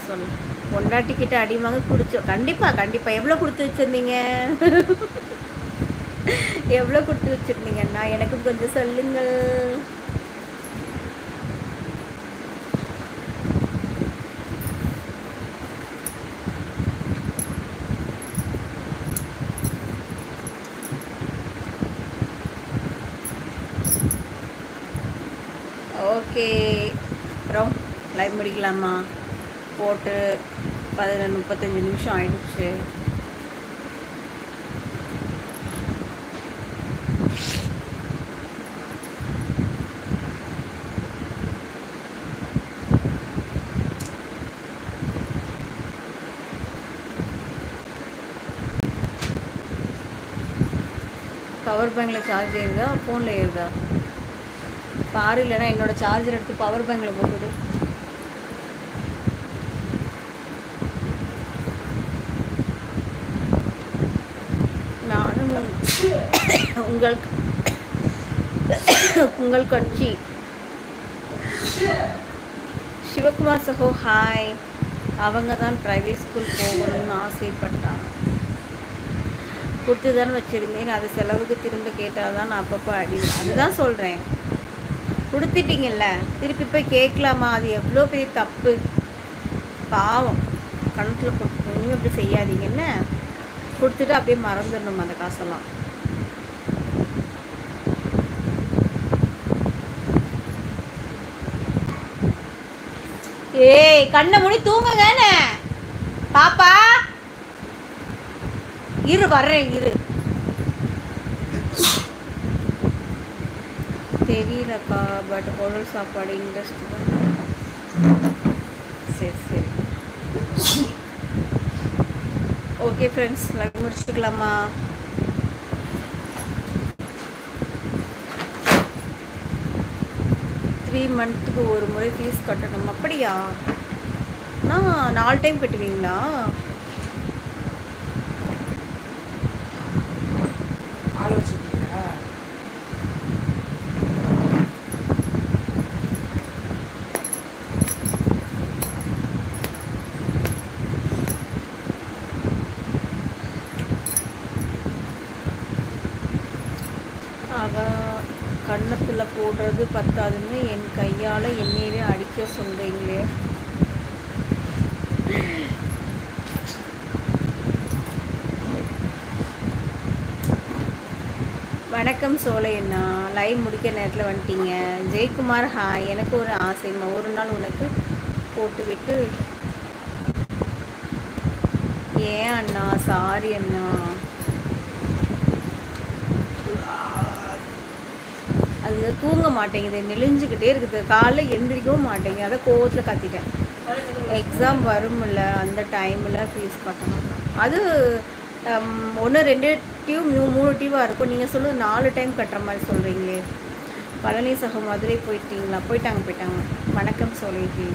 சொல்லு. பொண்டாட்டிக்கிட்ட அடி வாங்க குடிச்சோம். கண்டிப்பா கண்டிப்பா. எவ்வளோ கொடுத்து வச்சிருந்தீங்க? எவ்வளோ கொடுத்து வச்சிருந்தீங்கண்ணா? எனக்கு கொஞ்சம் சொல்லுங்கள். ஓகே, அப்புறம் லைவ் முடிக்கலாமா? போட்டு 35 நிமிஷம் ஆயிடுச்சு. பவர் பேங்கில் சார்ஜ் ஏறுதா, ஃபோனில் ஏறுதா பாரு, இல்லைன்னா என்னோட சார்ஜர் எடுத்து பவர் பேங்கில் போட்டுடு. நானும் உங்கள் கட்சி சிவகுமார் சகோ ஹாய். அவங்க தான் ப்ரைவேட் ஸ்கூல் போகணும்னு ஆசைப்பட்டாங்க. கொடுத்து தானே வச்சுருந்தேன், அது செலவுக்கு திரும்ப கேட்டால் தான் நான் அப்பப்போ அடி. அதுதான் சொல்கிறேன், கொடுத்துட்டீங்கல்ல திருப்பி போய் கேட்கலாமா? அது எவ்வளோ பெரிய தப்பு, பாவம். கணக்கில் கொடுத்து அப்படி செய்யாதீங்கன்னு கொடுத்துட்டு அப்படியே மறந்துடணும் அந்த காசெல்லாம். ஏய், கண்ணை மூடி தூங்குங்கன்னு பாப்பா. இரு வர்றேன், இரு. தெரியலக்கா, பட் ஹோட்டல் சாப்பாடு இன்ட்ரெஸ்ட் தான். சரி சரி, ஓகே ஃப்ரெண்ட்ஸ், லைவ் முடிச்சுக்கலாமா? த்ரீ மந்த்துக்கு ஒரு முறை ஃபீஸ் கட்டணும். அப்படியா? நான் 4 டைம் கட்டுவீங்களா? கன்னத்தில் போடுறது பத்தாதுன்னு என் கையால் என்னையவே அடிக்க சொல்கிறீங்களே. வணக்கம் சோலையண்ணா, லைவ் முடிக்கிற நேரத்தில் வந்துட்டீங்க. ஜெயக்குமார் ஹாய். எனக்கு ஒரு ஆசைம்மா, ஒரு நாள் உனக்கு போட்டுவிட்டு. ஏன் அண்ணா? சாரி அண்ணா. அது தூங்க மாட்டேங்குது, நெளிஞ்சுக்கிட்டே இருக்குது, காலைல எந்திரிக்கவும் மாட்டேங்குது. அதை கோவத்தில் கத்திட்டேன். எக்ஸாம் வரும்ல, அந்த டைமில் ஃபீஸ் கட்டணும். அது 1 2 டியூப் 3 டியூவாக இருக்கும். நீங்கள் சொல்லுங்கள் 4 டைம் கட்டுற மாதிரி சொல்கிறீங்களே. பழனி சக மதுரை போயிட்டீங்களா? போயிட்டாங்க. வணக்கம் சோலைஜி.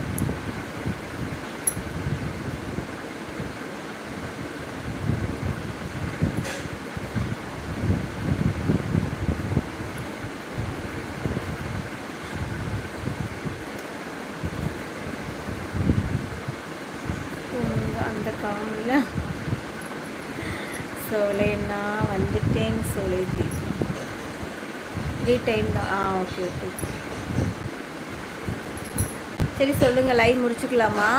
அந்த காமில் சோலைண்ணா வந்துட்டேன். சோலைஜி 3 டைம் தான். ஓகே. சரி சொல்லுங்கள், லைவ் முடிச்சுக்கலாமா?